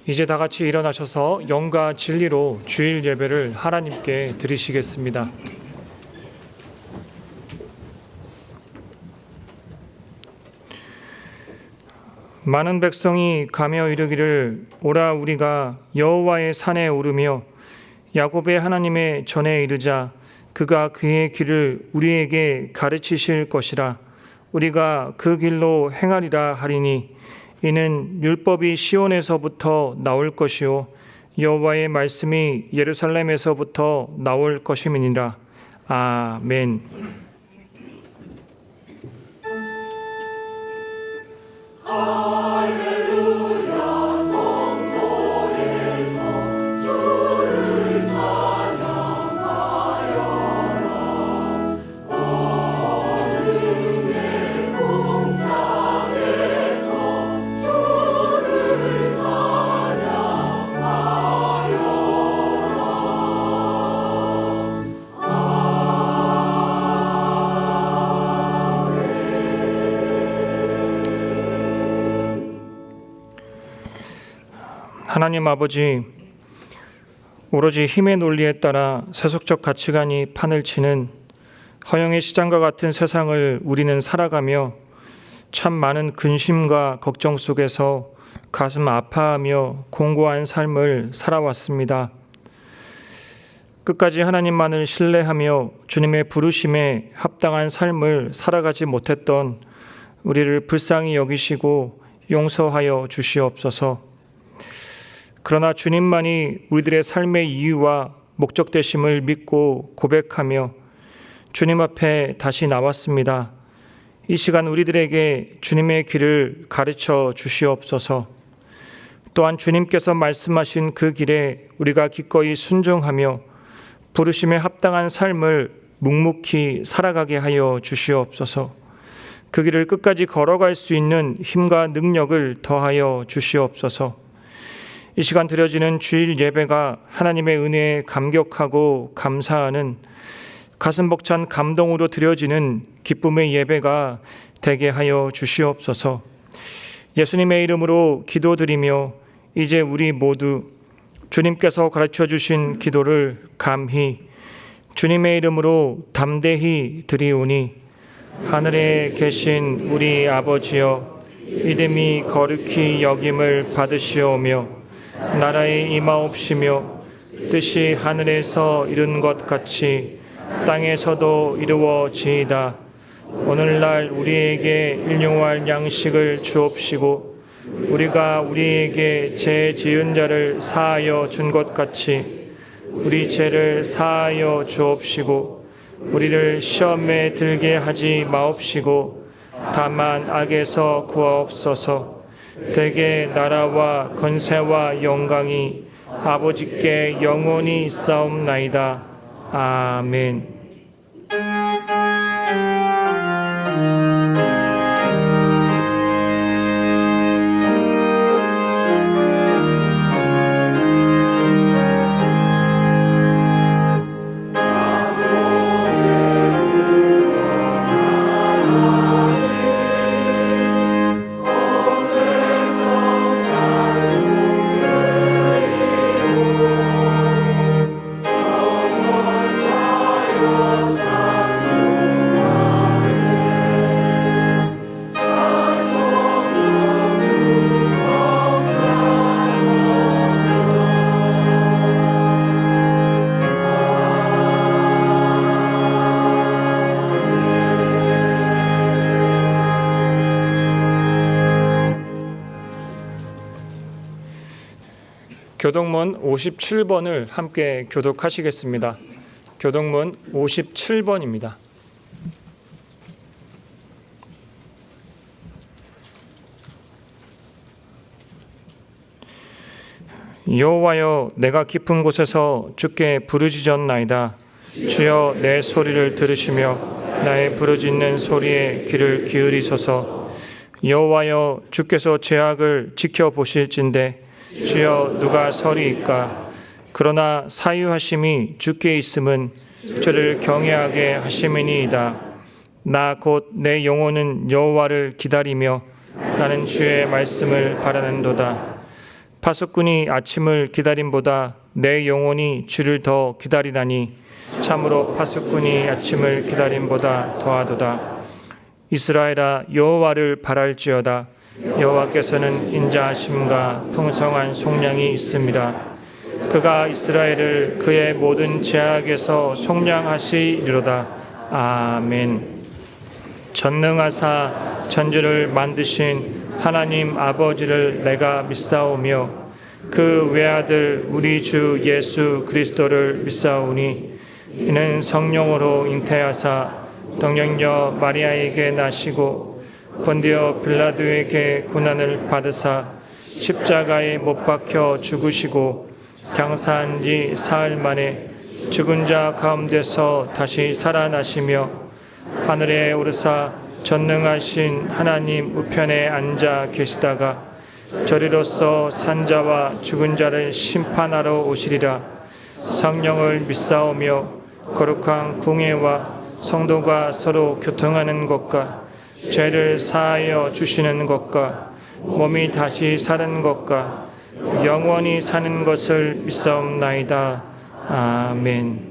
이제 다 같이 일어나셔서 영과 진리로 주일 예배를 하나님께 드리시겠습니다. 많은 백성이 가며 이르기를 오라 우리가 여호와의 산에 오르며 야곱의 하나님의 전에 이르자 그가 그의 길을 우리에게 가르치실 것이라. 우리가 그 길로 행하리라 하리니 이는 율법이 시온에서부터 나올 것이요 여호와의 말씀이 예루살렘에서부터 나올 것임이니라. 아멘. 하나님 아버지, 오로지 힘의 논리에 따라 세속적 가치관이 판을 치는 허영의 시장과 같은 세상을 우리는 살아가며 참 많은 근심과 걱정 속에서 가슴 아파하며 공고한 삶을 살아왔습니다. 끝까지 하나님만을 신뢰하며 주님의 부르심에 합당한 삶을 살아가지 못했던 우리를 불쌍히 여기시고 용서하여 주시옵소서. 그러나 주님만이 우리들의 삶의 이유와 목적 되심을 믿고 고백하며 주님 앞에 다시 나왔습니다. 이 시간 우리들에게 주님의 길을 가르쳐 주시옵소서. 또한 주님께서 말씀하신 그 길에 우리가 기꺼이 순종하며 부르심에 합당한 삶을 묵묵히 살아가게 하여 주시옵소서. 그 길을 끝까지 걸어갈 수 있는 힘과 능력을 더하여 주시옵소서. 이 시간 드려지는 주일 예배가 하나님의 은혜에 감격하고 감사하는 가슴 벅찬 감동으로 드려지는 기쁨의 예배가 되게 하여 주시옵소서. 예수님의 이름으로 기도드리며 이제 우리 모두 주님께서 가르쳐 주신 기도를 감히 주님의 이름으로 담대히 드리오니 하늘에 계신 우리 아버지여 이름이 거룩히 여김을 받으시오며 나라에 임하옵시며 뜻이 하늘에서 이룬 것 같이 땅에서도 이루어지이다. 오늘날 우리에게 일용할 양식을 주옵시고 우리가 우리에게 죄 지은 자를 사하여 준 것 같이 우리 죄를 사하여 주옵시고 우리를 시험에 들게 하지 마옵시고 다만 악에서 구하옵소서. 대개 나라와 권세와 영광이 아버지께 영원히 있사옵나이다. 아멘. 교독문 57번을 함께 교독하시겠습니다. 교독문 57번입니다. 여호와여, 내가 깊은 곳에서 주께 부르짖었나이다. 주여, 내 소리를 들으시며 나의 부르짖는 소리에 귀를 기울이소서. 여호와여, 주께서 죄악을 지켜보실진대 주여, 누가 서리이까? 그러나 사유하심이 주께 있음은 주를 경외하게 하심이니이다. 나 곧 내 영혼은 여호와를 기다리며 나는 주의 말씀을 바라는도다. 파수꾼이 아침을 기다림보다 내 영혼이 주를 더 기다리나니 참으로 파수꾼이 아침을 기다림보다 더하도다. 이스라엘아, 여호와를 바랄지어다. 여호와께서는 인자하심과 풍성한 속량이 있습니다. 그가 이스라엘을 그의 모든 제약에서 속량하시리로다. 아멘. 전능하사 천지를 만드신 하나님 아버지를 내가 믿사오며 그 외아들 우리 주 예수 그리스도를 믿사오니 이는 성령으로 잉태하사 동정녀 마리아에게 나시고 본디오 빌라도에게 고난을 받으사 십자가에 못 박혀 죽으시고 장사한 지 사흘 만에 죽은 자 가운데서 다시 살아나시며 하늘에 오르사 전능하신 하나님 우편에 앉아 계시다가 저리로서 산자와 죽은 자를 심판하러 오시리라. 성령을 믿사오며 거룩한 궁예와 성도가 서로 교통하는 것과 죄를 사하여 주시는 것과 몸이 다시 사는 것과 영원히 사는 것을 믿사옵나이다. 아멘.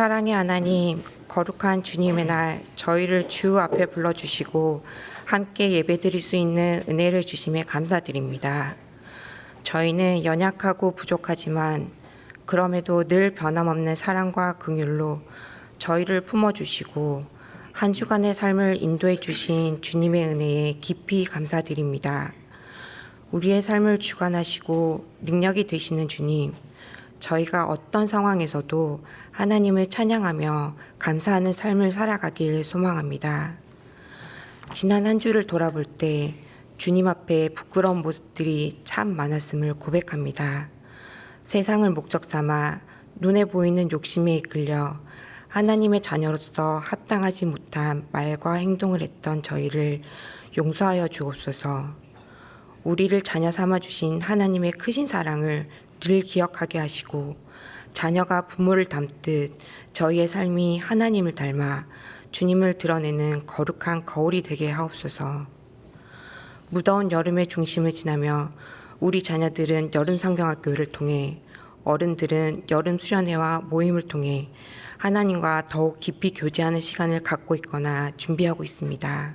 사랑의 하나님, 거룩한 주님의 날 저희를 주 앞에 불러주시고 함께 예배드릴 수 있는 은혜를 주심에 감사드립니다. 저희는 연약하고 부족하지만 그럼에도 늘 변함없는 사랑과 긍휼로 저희를 품어주시고 한 주간의 삶을 인도해 주신 주님의 은혜에 깊이 감사드립니다. 우리의 삶을 주관하시고 능력이 되시는 주님, 저희가 어떤 상황에서도 하나님을 찬양하며 감사하는 삶을 살아가길 소망합니다. 지난 한 주를 돌아볼 때 주님 앞에 부끄러운 모습들이 참 많았음을 고백합니다. 세상을 목적 삼아 눈에 보이는 욕심에 이끌려 하나님의 자녀로서 합당하지 못한 말과 행동을 했던 저희를 용서하여 주옵소서. 우리를 자녀 삼아 주신 하나님의 크신 사랑을 늘 기억하게 하시고 자녀가 부모를 닮듯 저희의 삶이 하나님을 닮아 주님을 드러내는 거룩한 거울이 되게 하옵소서. 무더운 여름의 중심을 지나며 우리 자녀들은 여름 성경학교를 통해, 어른들은 여름 수련회와 모임을 통해 하나님과 더욱 깊이 교제하는 시간을 갖고 있거나 준비하고 있습니다.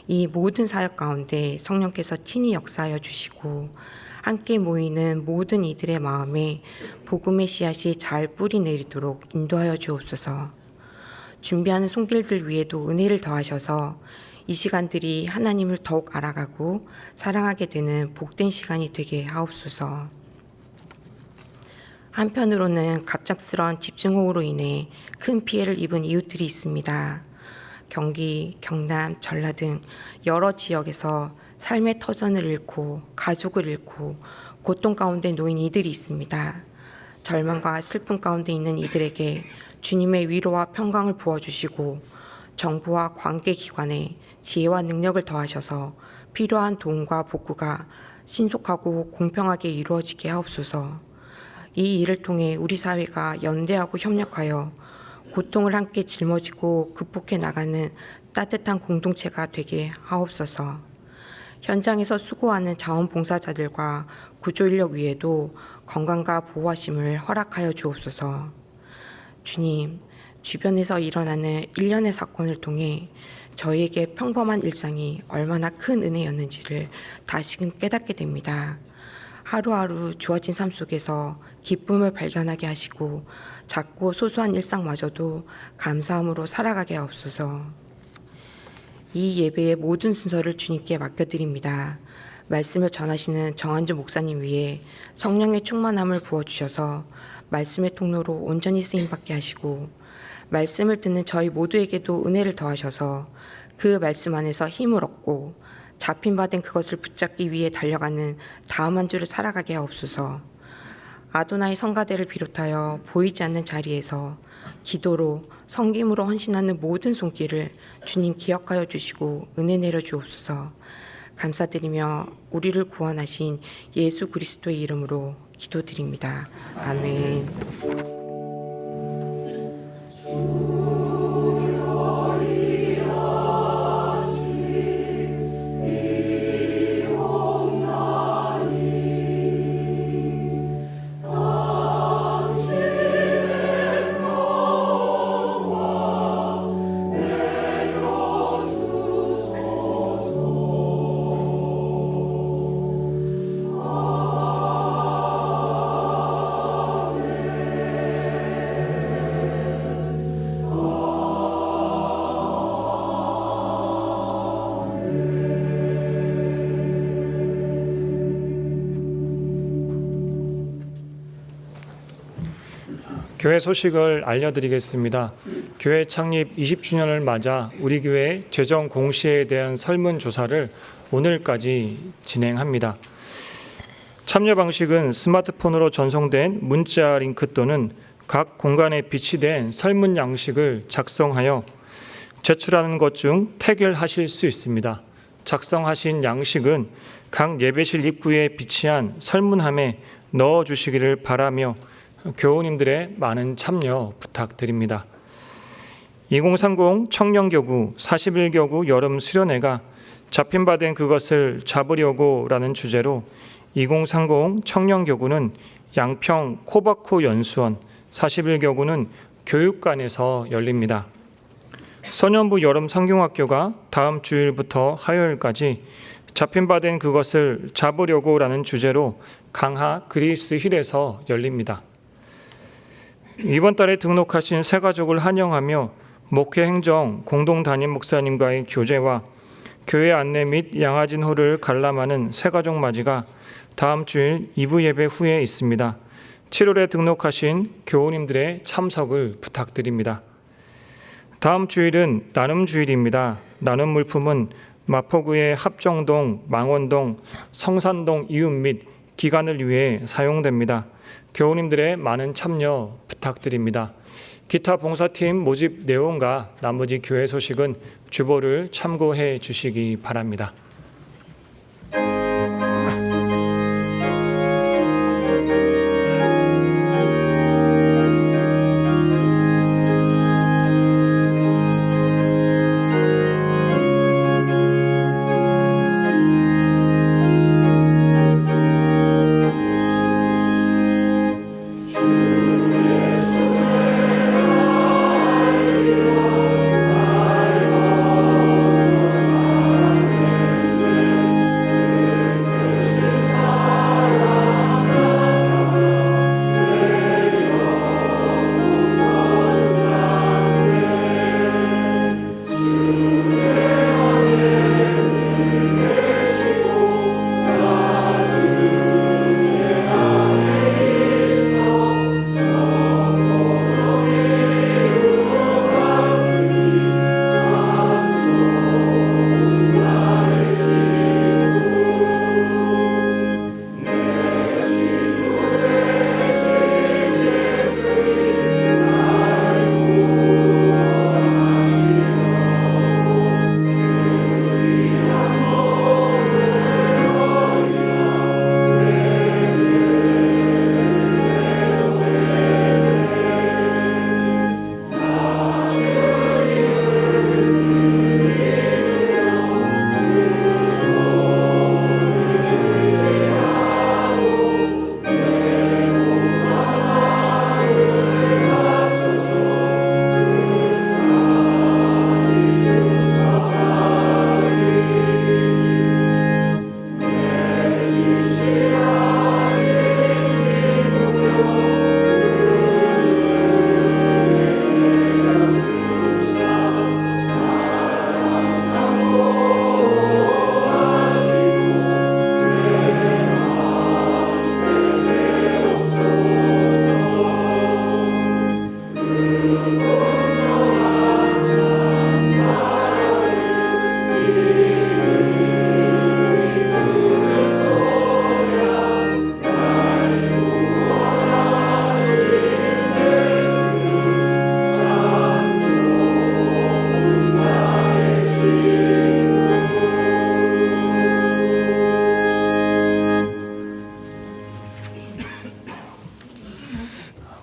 이 모든 사역 가운데 성령께서 친히 역사하여 주시고 함께 모이는 모든 이들의 마음에 복음의 씨앗이 잘 뿌리 내리도록 인도하여 주옵소서. 준비하는 손길들 위에도 은혜를 더하셔서 이 시간들이 하나님을 더욱 알아가고 사랑하게 되는 복된 시간이 되게 하옵소서. 한편으로는 갑작스러운 집중호우로 인해 큰 피해를 입은 이웃들이 있습니다. 경기, 경남, 전라 등 여러 지역에서 삶의 터전을 잃고 가족을 잃고 고통 가운데 놓인 이들이 있습니다. 절망과 슬픔 가운데 있는 이들에게 주님의 위로와 평강을 부어주시고 정부와 관계기관에 지혜와 능력을 더하셔서 필요한 도움과 복구가 신속하고 공평하게 이루어지게 하옵소서. 이 일을 통해 우리 사회가 연대하고 협력하여 고통을 함께 짊어지고 극복해 나가는 따뜻한 공동체가 되게 하옵소서. 현장에서 수고하는 자원봉사자들과 구조인력 위에도 건강과 보호하심을 허락하여 주옵소서. 주님, 주변에서 일어나는 일련의 사건을 통해 저희에게 평범한 일상이 얼마나 큰 은혜였는지를 다시금 깨닫게 됩니다. 하루하루 주어진 삶 속에서 기쁨을 발견하게 하시고 작고 소소한 일상마저도 감사함으로 살아가게 하옵소서. 이 예배의 모든 순서를 주님께 맡겨드립니다. 말씀을 전하시는 정한주 목사님 위에 성령의 충만함을 부어주셔서 말씀의 통로로 온전히 쓰임받게 하시고 말씀을 듣는 저희 모두에게도 은혜를 더하셔서 그 말씀 안에서 힘을 얻고 잡힌 바 된 그것을 붙잡기 위해 달려가는 다음 한 주를 살아가게 하옵소서. 아도나이 성가대를 비롯하여 보이지 않는 자리에서 기도로 섬김으로 헌신하는 모든 손길을 주님 기억하여 주시고 은혜 내려 주옵소서. 감사드리며 우리를 구원하신 예수 그리스도의 이름으로 기도드립니다. 아멘. 교회 소식을 알려드리겠습니다. 교회 창립 20주년을 맞아 우리 교회 재정 공시에 대한 설문조사를 오늘까지 진행합니다. 참여 방식은 스마트폰으로 전송된 문자 링크 또는 각 공간에 비치된 설문 양식을 작성하여 제출하는 것 중 태결하실 수 있습니다. 작성하신 양식은 각 예배실 입구에 비치한 설문함에 넣어주시기를 바라며 교우님들의 많은 참여 부탁드립니다. 2030 청년교구 41교구 여름 수련회가 잡힌 바 된 그것을 잡으려고라는 주제로 2030 청년교구는 양평 코바코 연수원, 41교구는 교육관에서 열립니다. 선연부 여름 성경학교가 다음 주일부터 화요일까지 잡힌 바 된 그것을 잡으려고라는 주제로 강하 그리스 힐에서 열립니다. 이번 달에 등록하신 새 가족을 환영하며 목회 행정 공동 담임 목사님과의 교제와 교회 안내 및 양아진 호를 관람하는 새 가족 맞이가 다음 주일 2부 예배 후에 있습니다. 7월에 등록하신 교우님들의 참석을 부탁드립니다. 다음 주일은 나눔 주일입니다. 나눔 물품은 마포구의 합정동, 망원동, 성산동 이웃 및 기관을 위해 사용됩니다. 교우님들의 많은 참여 부탁드립니다. 기타 봉사팀 모집 내용과 나머지 교회 소식은 주보를 참고해 주시기 바랍니다.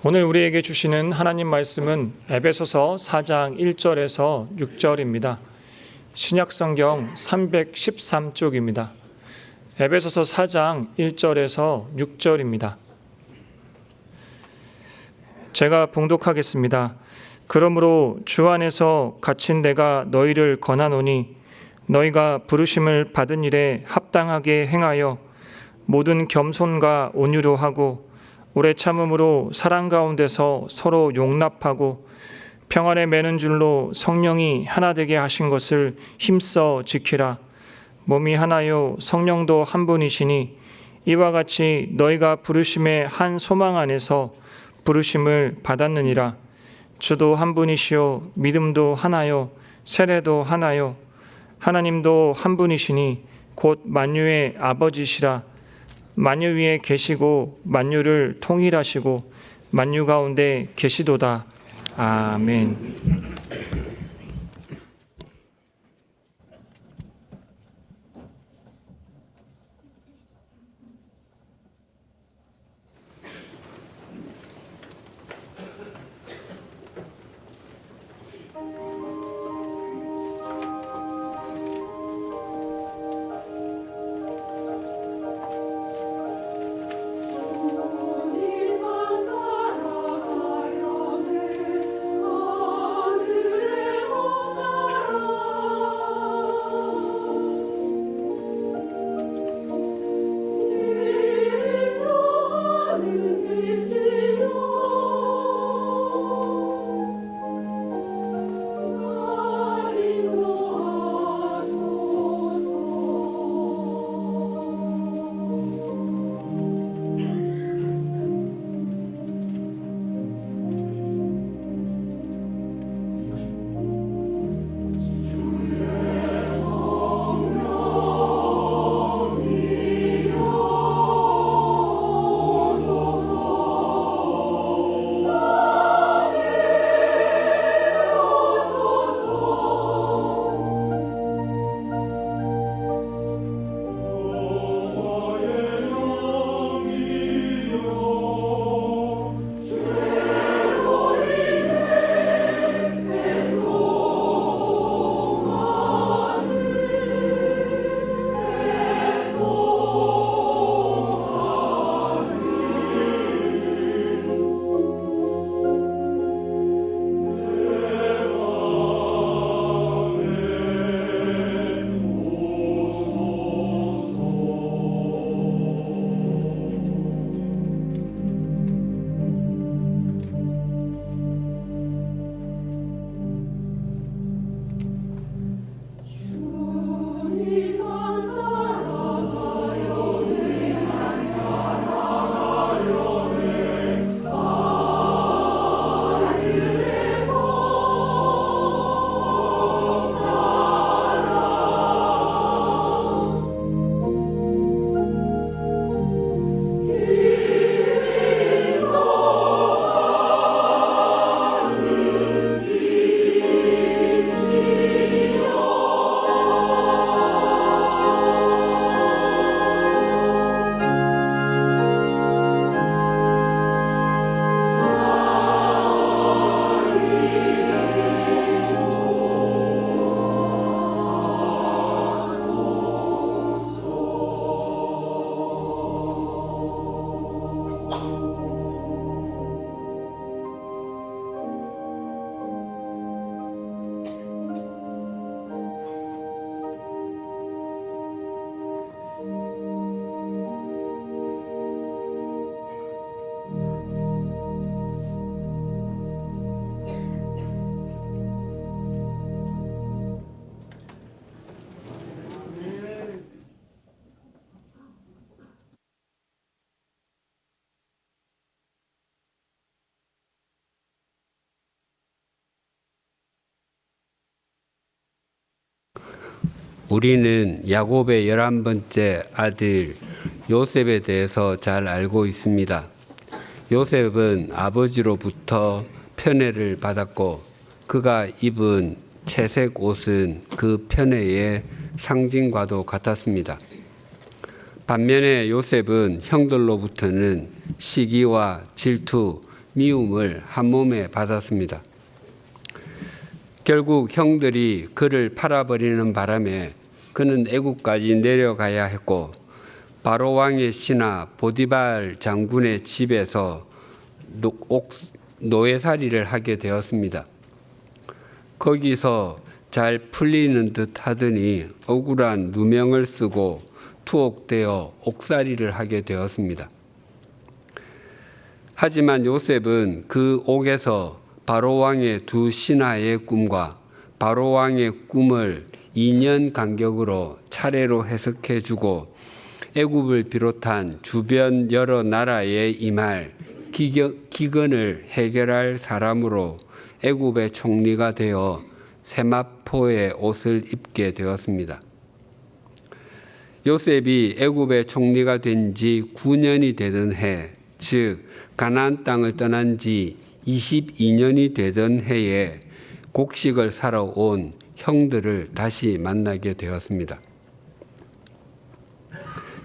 오늘 우리에게 주시는 하나님 말씀은 에베소서 4장 1절에서 6절입니다. 신약성경 313쪽입니다. 에베소서 4장 1절에서 6절입니다. 제가 봉독하겠습니다. 그러므로 주 안에서 갇힌 내가 너희를 권하노니 너희가 부르심을 받은 일에 합당하게 행하여 모든 겸손과 온유로 하고 오래 참음으로 사랑 가운데서 서로 용납하고 평안에 매는 줄로 성령이 하나 되게 하신 것을 힘써 지키라. 몸이 하나요 성령도 한 분이시니 이와 같이 너희가 부르심의 한 소망 안에서 부르심을 받았느니라. 주도 한 분이시요 믿음도 하나요 세례도 하나요 하나님도 한 분이시니 곧 만유의 아버지시라. 만유 위에 계시고 만유를 통일하시고 만유 가운데 계시도다. 아멘. 우리는 야곱의 11번째 아들 요셉에 대해서 잘 알고 있습니다. 요셉은 아버지로부터 편애를 받았고 그가 입은 채색 옷은 그 편애의 상징과도 같았습니다. 반면에 요셉은 형들로부터는 시기와 질투, 미움을 한몸에 받았습니다. 결국 형들이 그를 팔아버리는 바람에 그는 애굽까지 내려가야 했고 바로 왕의 신하 보디발 장군의 집에서 노예살이를 하게 되었습니다. 거기서 잘 풀리는 듯 하더니 억울한 누명을 쓰고 투옥되어 옥살이를 하게 되었습니다. 하지만 요셉은 그 옥에서 바로 왕의 두 신하의 꿈과 바로 왕의 꿈을 2년 간격으로 차례로 해석해 주고 애굽을 비롯한 주변 여러 나라에 임할 기근을 해결할 사람으로 애굽의 총리가 되어 세마포의 옷을 입게 되었습니다. 요셉이 애굽의 총리가 된 지 9년이 되던 해, 즉 가나안 땅을 떠난 지 22년이 되던 해에 곡식을 사러 온 형들을 다시 만나게 되었습니다.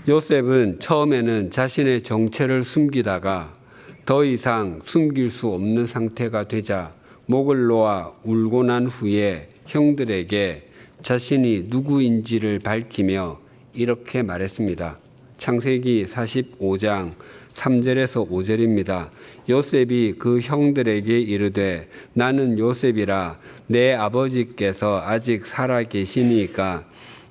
요셉은 처음에는 자신의 정체를 숨기다가 더 이상 숨길 수 없는 상태가 되자 목을 놓아 울고 난 후에 형들에게 자신이 누구인지를 밝히며 이렇게 말했습니다. 창세기 45장 3절에서 5절입니다. 요셉이 그 형들에게 이르되 나는 요셉이라 내 아버지께서 아직 살아 계시니까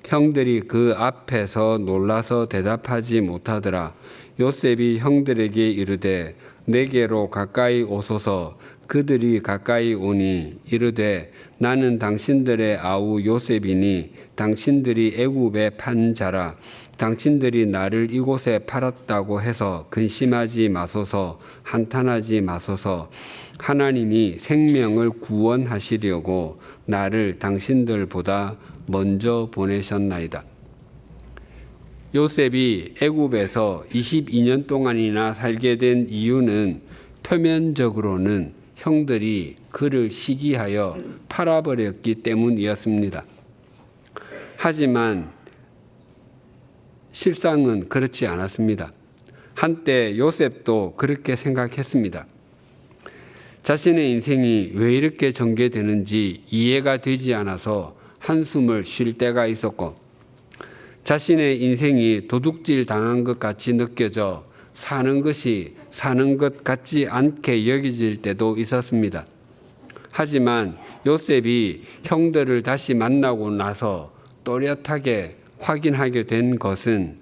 형들이 그 앞에서 놀라서 대답하지 못하더라. 요셉이 형들에게 이르되 내게로 가까이 오소서. 그들이 가까이 오니 이르되 나는 당신들의 아우 요셉이니 당신들이 애굽에 판 자라. 당신들이 나를 이곳에 팔았다고 해서 근심하지 마소서. 한탄하지 마소서. 하나님이 생명을 구원하시려고 나를 당신들보다 먼저 보내셨나이다. 요셉이 애굽에서 22년 동안이나 살게 된 이유는 표면적으로는 형들이 그를 시기하여 팔아버렸기 때문이었습니다. 하지만 실상은 그렇지 않았습니다. 한때 요셉도 그렇게 생각했습니다. 자신의 인생이 왜 이렇게 전개되는지 이해가 되지 않아서 한숨을 쉴 때가 있었고 자신의 인생이 도둑질 당한 것 같이 느껴져 사는 것이 사는 것 같지 않게 여겨질 때도 있었습니다. 하지만 요셉이 형들을 다시 만나고 나서 또렷하게 확인하게 된 것은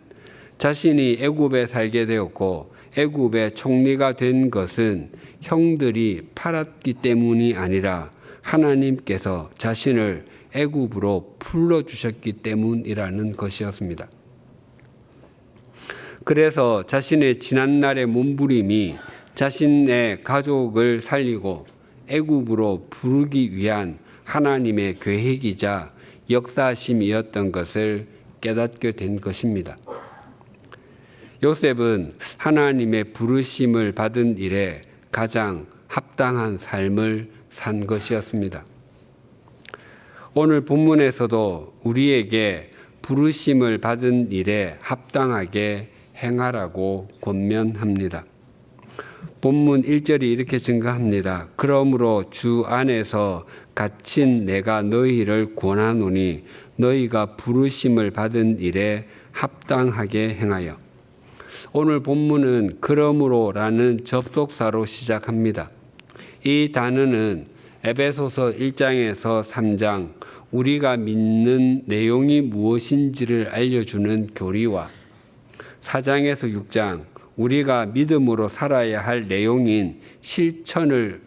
자신이 애굽에 살게 되었고 애굽의 총리가 된 것은 형들이 팔았기 때문이 아니라 하나님께서 자신을 애굽으로 불러주셨기 때문이라는 것이었습니다. 그래서 자신의 지난날의 몸부림이 자신의 가족을 살리고 애굽으로 부르기 위한 하나님의 계획이자 역사심이었던 것을 깨닫게 된 것입니다. 요셉은 하나님의 부르심을 받은 일에 가장 합당한 삶을 산 것이었습니다. 오늘 본문에서도 우리에게 부르심을 받은 일에 합당하게 행하라고 권면합니다. 본문 1절이 이렇게 증가합니다. 그러므로 주 안에서 갇힌 내가 너희를 권하노니 너희가 부르심을 받은 일에 합당하게 행하여. 오늘 본문은 그러므로라는 접속사로 시작합니다. 이 단어는 에베소서 1장에서 3장 우리가 믿는 내용이 무엇인지를 알려주는 교리와 4장에서 6장 우리가 믿음으로 살아야 할 내용인 실천을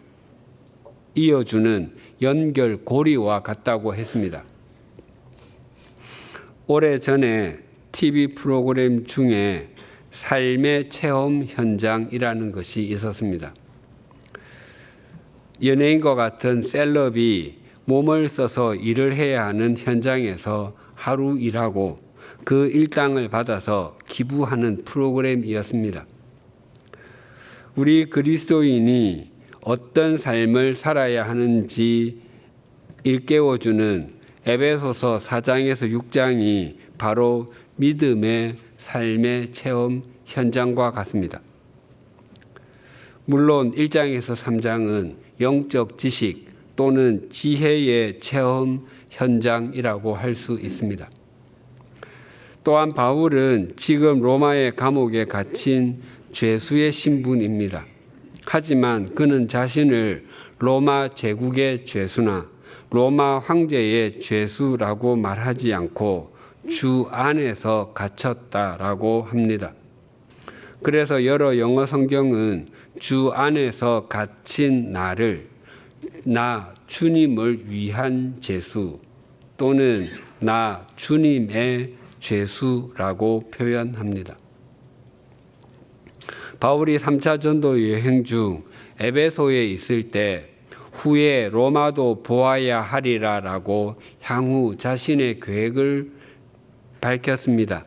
이어주는 연결고리와 같다고 했습니다. 오래전에 TV 프로그램 중에 삶의 체험 현장이라는 것이 있었습니다. 연예인과 같은 셀럽이 몸을 써서 일을 해야 하는 현장에서 하루 일하고 그 일당을 받아서 기부하는 프로그램이었습니다. 우리 그리스도인이 어떤 삶을 살아야 하는지 일깨워주는 에베소서 4장에서 6장이 바로 믿음의 삶의 체험 현장과 같습니다. 물론 1장에서 3장은 영적 지식 또는 지혜의 체험 현장이라고 할 수 있습니다. 또한 바울은 지금 로마의 감옥에 갇힌 죄수의 신분입니다. 하지만 그는 자신을 로마 제국의 죄수나 로마 황제의 죄수라고 말하지 않고 주 안에서 갇혔다라고 합니다. 그래서 여러 영어 성경은 주 안에서 갇힌 나를 나 주님을 위한 죄수 또는 나 주님의 죄수라고 표현합니다. 바울이 3차 전도 여행 중 에베소에 있을 때 후에 로마도 보아야 하리라라고 향후 자신의 계획을 밝혔습니다.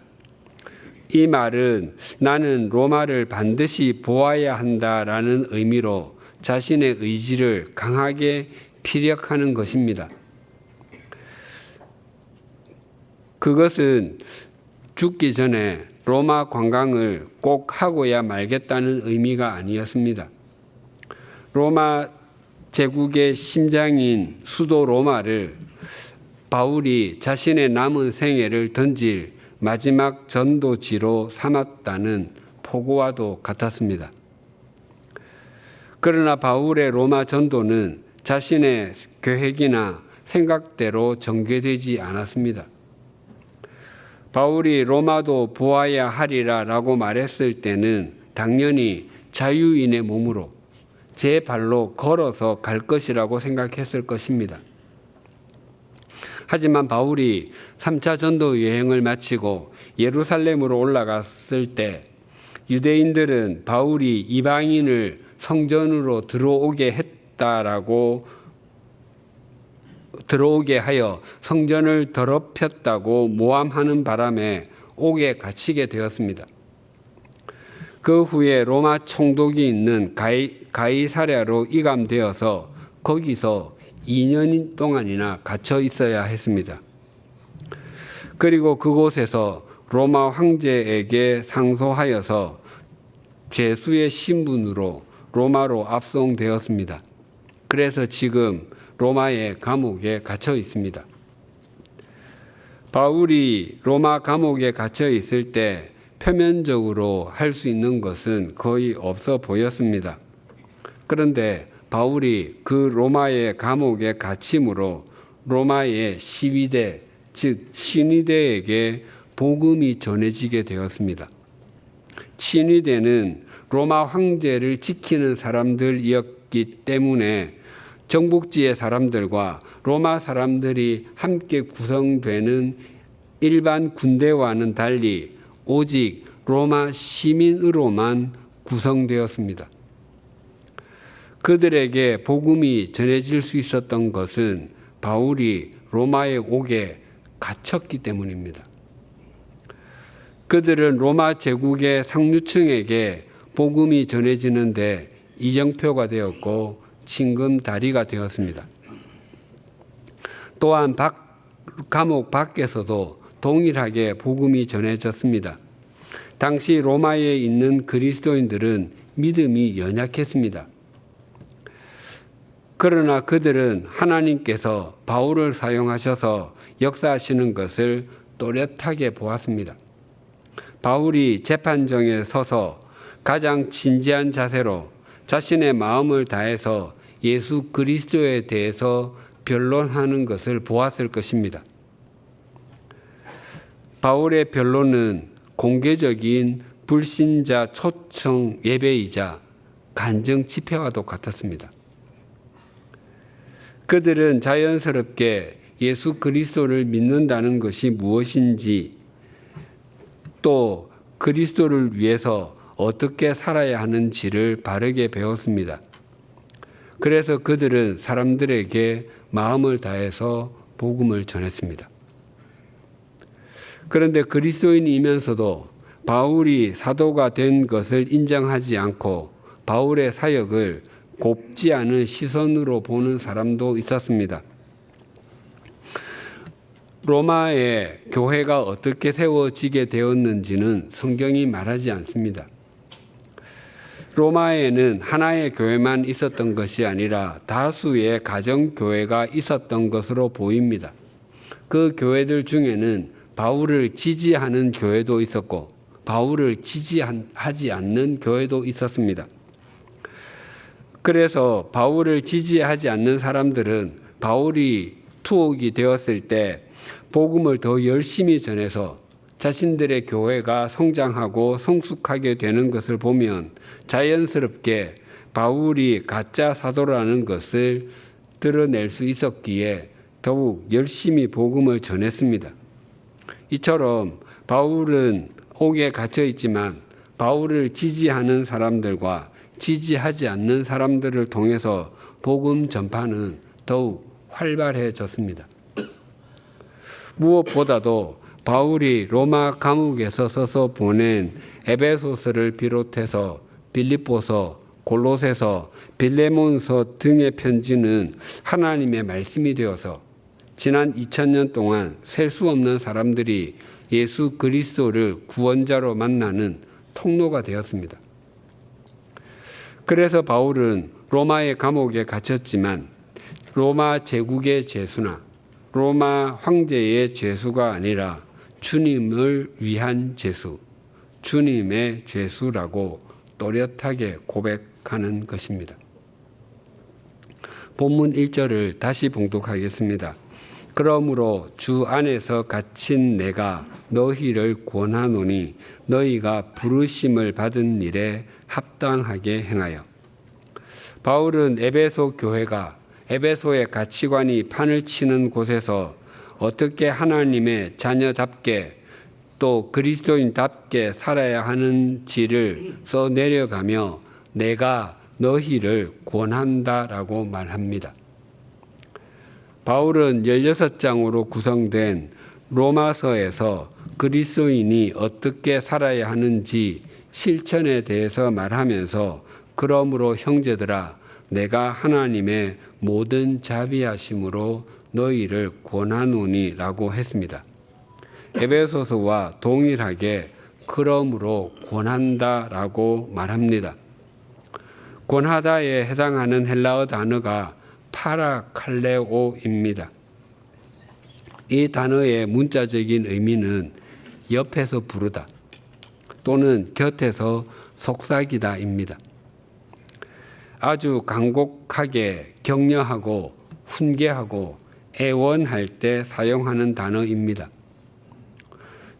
이 말은 나는 로마를 반드시 보아야 한다라는 의미로 자신의 의지를 강하게 피력하는 것입니다. 그것은 죽기 전에 로마 관광을 꼭 하고야 말겠다는 의미가 아니었습니다. 로마 제국의 심장인 수도 로마를 바울이 자신의 남은 생애를 던질 마지막 전도지로 삼았다는 포고와도 같았습니다. 그러나 바울의 로마 전도는 자신의 계획이나 생각대로 전개되지 않았습니다. 바울이 로마도 보아야 하리라라고 말했을 때는 당연히 자유인의 몸으로 제 발로 걸어서 갈 것이라고 생각했을 것입니다. 하지만 바울이 3차 전도 여행을 마치고 예루살렘으로 올라갔을 때 유대인들은 바울이 이방인을 성전으로 들어오게 하여 성전을 더럽혔다고 모함하는 바람에 옥에 갇히게 되었습니다. 그 후에 로마 총독이 있는 가이사랴로 이감되어서 거기서 2년 동안이나 갇혀 있어야 했습니다. 그리고 그곳에서 로마 황제에게 상소하여서 죄수의 신분으로 로마로 압송되었습니다. 그래서 지금 로마의 감옥에 갇혀 있습니다. 바울이 로마 감옥에 갇혀 있을 때 표면적으로 할 수 있는 것은 거의 없어 보였습니다. 그런데 바울이 그 로마의 감옥에 갇힘으로 로마의 시위대, 즉 친위대에게 복음이 전해지게 되었습니다. 친위대는 로마 황제를 지키는 사람들이었기 때문에 정복지의 사람들과 로마 사람들이 함께 구성되는 일반 군대와는 달리 오직 로마 시민으로만 구성되었습니다. 그들에게 복음이 전해질 수 있었던 것은 바울이 로마의 옥에 갇혔기 때문입니다. 그들은 로마 제국의 상류층에게 복음이 전해지는데 이정표가 되었고 징검다리가 되었습니다. 또한 감옥 밖에서도 동일하게 복음이 전해졌습니다. 당시 로마에 있는 그리스도인들은 믿음이 연약했습니다. 그러나 그들은 하나님께서 바울을 사용하셔서 역사하시는 것을 또렷하게 보았습니다. 바울이 재판정에 서서 가장 진지한 자세로 자신의 마음을 다해서 예수 그리스도에 대해서 변론하는 것을 보았을 것입니다. 바울의 변론은 공개적인 불신자 초청 예배이자 간증 집회와도 같았습니다. 그들은 자연스럽게 예수 그리스도를 믿는다는 것이 무엇인지 또 그리스도를 위해서 어떻게 살아야 하는지를 바르게 배웠습니다. 그래서 그들은 사람들에게 마음을 다해서 복음을 전했습니다. 그런데 그리스도인이면서도 바울이 사도가 된 것을 인정하지 않고 바울의 사역을 곱지 않은 시선으로 보는 사람도 있었습니다. 로마의 교회가 어떻게 세워지게 되었는지는 성경이 말하지 않습니다. 로마에는 하나의 교회만 있었던 것이 아니라 다수의 가정교회가 있었던 것으로 보입니다. 그 교회들 중에는 바울을 지지하는 교회도 있었고 바울을 지지하지 않는 교회도 있었습니다. 그래서 바울을 지지하지 않는 사람들은 바울이 투옥이 되었을 때 복음을 더 열심히 전해서 자신들의 교회가 성장하고 성숙하게 되는 것을 보면 자연스럽게 바울이 가짜 사도라는 것을 드러낼 수 있었기에 더욱 열심히 복음을 전했습니다. 이처럼 바울은 옥에 갇혀 있지만 바울을 지지하는 사람들과 지지하지 않는 사람들을 통해서 복음 전파는 더욱 활발해졌습니다. 무엇보다도 바울이 로마 감옥에서 써서 보낸 에베소서를 비롯해서 빌립보서, 골로새서, 빌레몬서 등의 편지는 하나님의 말씀이 되어서 지난 2000년 동안 셀 수 없는 사람들이 예수 그리스도를 구원자로 만나는 통로가 되었습니다. 그래서 바울은 로마의 감옥에 갇혔지만 로마 제국의 죄수나 로마 황제의 죄수가 아니라 주님을 위한 죄수, 주님의 죄수라고 또렷하게 고백하는 것입니다. 본문 1절을 다시 봉독하겠습니다. 그러므로 주 안에서 갇힌 내가 너희를 권하노니 너희가 부르심을 받은 일에 합당하게 행하여. 바울은 에베소 교회가 에베소의 가치관이 판을 치는 곳에서 어떻게 하나님의 자녀답게 또 그리스도인답게 살아야 하는지를 써내려가며 내가 너희를 권한다라고 말합니다. 바울은 16장으로 구성된 로마서에서 그리스도인이 어떻게 살아야 하는지 실천에 대해서 말하면서 그러므로 형제들아 내가 하나님의 모든 자비하심으로 너희를 권하노니 라고 했습니다. 에베소서와 동일하게 그러므로 권한다 라고 말합니다. 권하다에 해당하는 헬라어 단어가 파라칼레오입니다. 이 단어의 문자적인 의미는 옆에서 부르다 또는 곁에서 속삭이다입니다. 아주 간곡하게 격려하고 훈계하고 애원할 때 사용하는 단어입니다.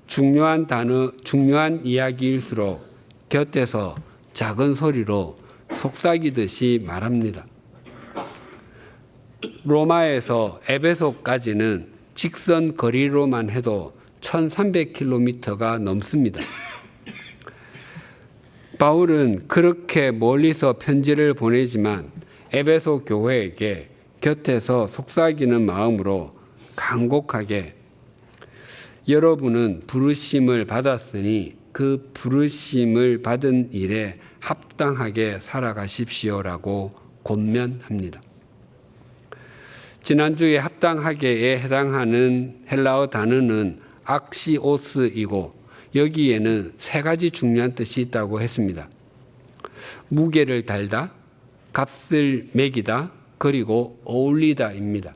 중요한 이야기일수록 곁에서 작은 소리로 속삭이듯이 말합니다. 로마에서 에베소까지는 직선 거리로만 해도 1300km가 넘습니다. 바울은 그렇게 멀리서 편지를 보내지만 에베소 교회에게 곁에서 속삭이는 마음으로 간곡하게 여러분은 부르심을 받았으니 그 부르심을 받은 일에 합당하게 살아가십시오라고 권면합니다. 지난주에 합당하게에 해당하는 헬라어 단어는 악시오스이고 여기에는 세 가지 중요한 뜻이 있다고 했습니다. 무게를 달다, 값을 매기다, 그리고 어울리다입니다.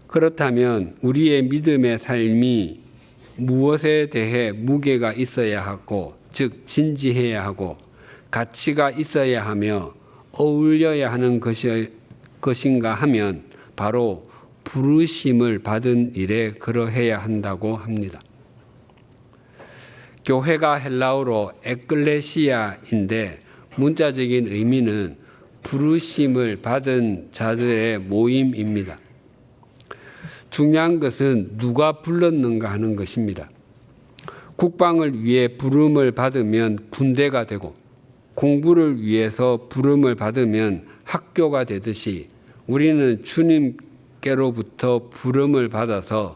그렇다면 우리의 믿음의 삶이 무엇에 대해 무게가 있어야 하고, 즉 진지해야 하고 가치가 있어야 하며 어울려야 하는 것인가 하면 바로 부르심을 받은 일에 그러해야 한다고 합니다. 교회가 헬라어로 에클레시아인데 문자적인 의미는 부르심을 받은 자들의 모임입니다. 중요한 것은 누가 불렀는가 하는 것입니다. 국방을 위해 부름을 받으면 군대가 되고 공부를 위해서 부름을 받으면 학교가 되듯이 우리는 주님께로부터 부름을 받아서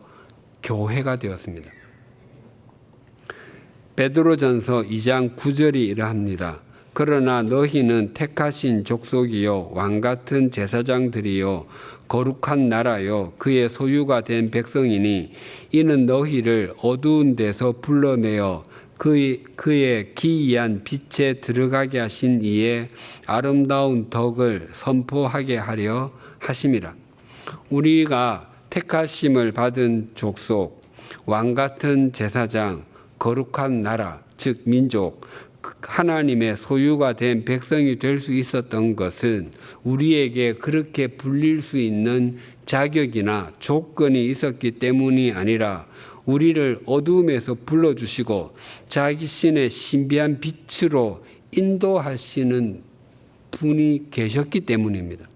교회가 되었습니다. 베드로전서 2장 9절이 이러합니다. 그러나 너희는 택하신 족속이요 왕 같은 제사장들이요 거룩한 나라요 그의 소유가 된 백성이니 이는 너희를 어두운 데서 불러내어 그의 기이한 빛에 들어가게 하신 이의 아름다운 덕을 선포하게 하려 하심이라. 우리가 택하심을 받은 족속, 왕 같은 제사장, 거룩한 나라, 즉 민족, 하나님의 소유가 된 백성이 될 수 있었던 것은 우리에게 그렇게 불릴 수 있는 자격이나 조건이 있었기 때문이 아니라 우리를 어두움에서 불러주시고 자신의 신비한 빛으로 인도하시는 분이 계셨기 때문입니다.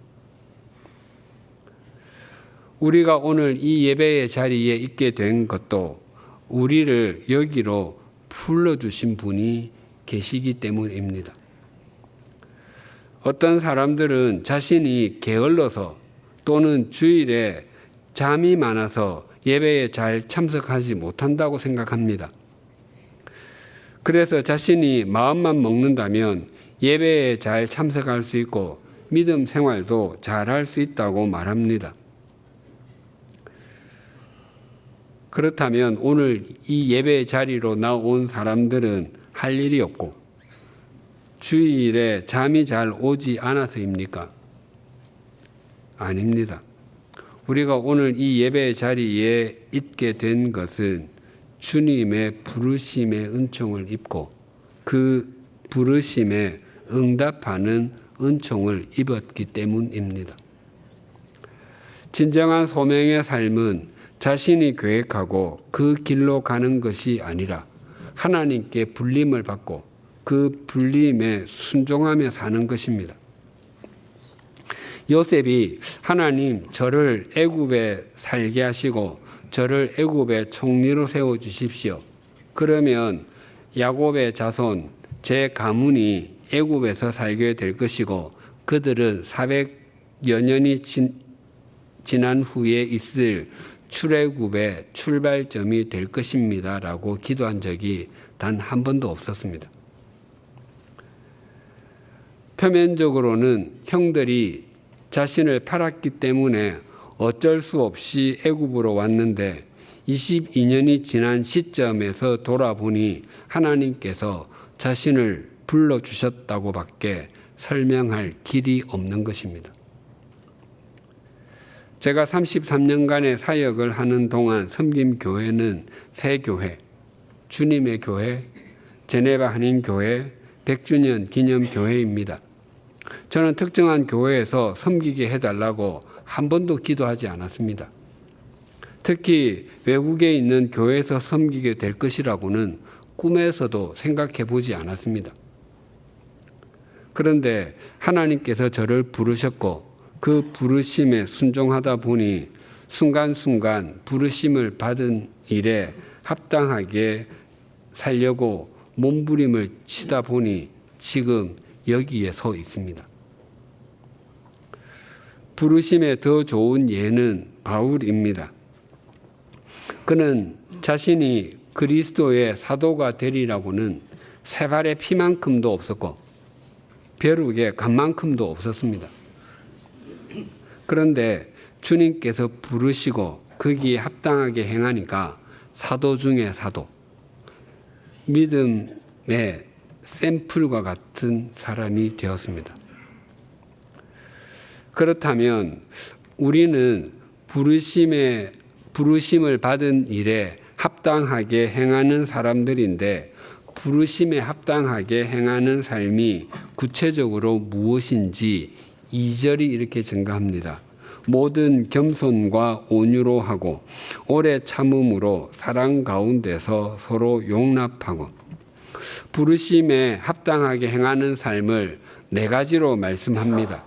우리가 오늘 이 예배의 자리에 있게 된 것도 우리를 여기로 불러주신 분이 계시기 때문입니다. 어떤 사람들은 자신이 게을러서 또는 주일에 잠이 많아서 예배에 잘 참석하지 못한다고 생각합니다. 그래서 자신이 마음만 먹는다면 예배에 잘 참석할 수 있고 믿음 생활도 잘할 수 있다고 말합니다. 그렇다면 오늘 이 예배 자리로 나온 사람들은 할 일이 없고 주일에 잠이 잘 오지 않아서입니까? 아닙니다. 우리가 오늘 이 예배 자리에 있게 된 것은 주님의 부르심의 은총을 입고 그 부르심에 응답하는 은총을 입었기 때문입니다. 진정한 소명의 삶은 자신이 계획하고 그 길로 가는 것이 아니라 하나님께 불림을 받고 그 불림에 순종하며 사는 것입니다. 요셉이 하나님 저를 애굽에 살게 하시고 저를 애굽의 총리로 세워주십시오. 그러면 야곱의 자손 제 가문이 애굽에서 살게 될 것이고 그들은 400여 년이 지난 후에 있을 출애굽의 출발점이 될 것입니다. 라고 기도한 적이 단 한 번도 없었습니다. 표면적으로는 형들이 자신을 팔았기 때문에 어쩔 수 없이 애굽으로 왔는데 22년이 지난 시점에서 돌아보니 하나님께서 자신을 불러주셨다고 밖에 설명할 길이 없는 것입니다. 제가 33년간의 사역을 하는 동안 섬긴 교회는 세 교회, 주님의 교회, 제네바 한인교회, 100주년 기념교회입니다. 저는 특정한 교회에서 섬기게 해달라고 한 번도 기도하지 않았습니다. 특히 외국에 있는 교회에서 섬기게 될 것이라고는 꿈에서도 생각해 보지 않았습니다. 그런데 하나님께서 저를 부르셨고 그 부르심에 순종하다 보니 순간순간 부르심을 받은 일에 합당하게 살려고 몸부림을 치다 보니 지금 여기에 서 있습니다. 부르심에 더 좋은 예는 바울입니다. 그는 자신이 그리스도의 사도가 되리라고는 세 발의 피만큼도 없었고 벼룩의 값만큼도 없었습니다. 그런데 주님께서 부르시고 거기에 합당하게 행하니까 사도 중에 사도, 믿음의 샘플과 같은 사람이 되었습니다. 그렇다면 우리는 부르심을 받은 일에 합당하게 행하는 사람들인데 부르심에 합당하게 행하는 삶이 구체적으로 무엇인지 2절이 이렇게 증가합니다. 모든 겸손과 온유로 하고 오래 참음으로 사랑 가운데서 서로 용납하고. 부르심에 합당하게 행하는 삶을 네 가지로 말씀합니다.